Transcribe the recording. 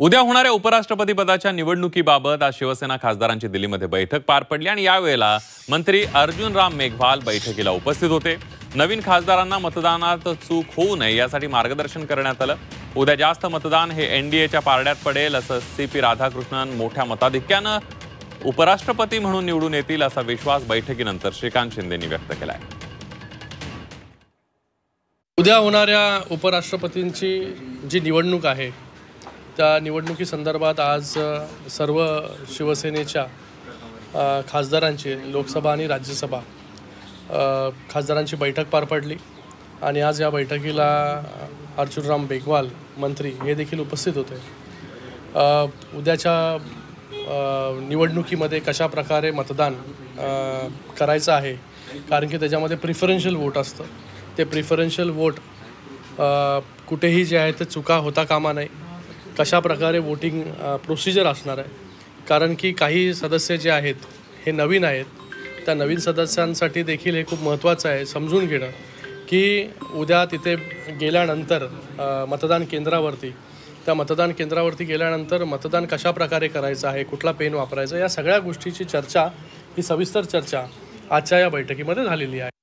उद्या होणाऱ्या उपराष्ट्रपती पदाच्या निवडणुकीबाबत आज शिवसेना खासदारांची दिल्लीमध्ये बैठक पार पडली आणि यावेळेला मंत्री अर्जुन राम मेघवाल बैठकीला उपस्थित होते। नवीन खासदारांना मतदानात चूक होऊ नये यासाठी मार्गदर्शन करण्यात आलं। उद्या जास्त मतदान हे एनडीएच्या पारड्यात पडेल असं सीपी राधाकृष्णन मोठ्या मताधिक्यानं उपराष्ट्रपती म्हणून निवडून येतील असा विश्वास बैठकीनंतर श्रीकांत शिंदेंनी व्यक्त केलाय। उद्या होणाऱ्या उपराष्ट्रपतींची जी निवडणूक आहे त्या निवडणुकीसंदर्भात आज सर्व शिवसेनेच्या खासदारांची लोकसभा आणि राज्यसभा खासदारांची बैठक पार पडली आणि आज या बैठकीला अर्जुनराम मेघवाल मंत्री हे देखील उपस्थित होते। उद्याच्या निवडणुकीमध्ये कशा प्रकारे मतदान करायचं आहे, कारण की त्याच्यामध्ये प्रिफरन्शियल वोट असतं। ते प्रिफरन्शियल वोट कुठेही जे आहे ते चुका होता कामा नये, कशा प्रकारे वोटिंग प्रोसिजर असणार आहे, कारण की काही सदस्य जे आहेत हे नवीन आहेत। त्या नवीन सदस्यांसाठी देखील हे खूप महत्त्वाचं आहे समजून घेणं की उद्या तिथे गेल्यानंतर मतदान केंद्रावरती गेल्यानंतर मतदान कशा प्रकारे करायचं आहे, कुठला पेन वापरायचा, या सगळ्या गोष्टीची चर्चा, ही सविस्तर चर्चा आजच्या या बैठकीमध्ये झालेली आहे।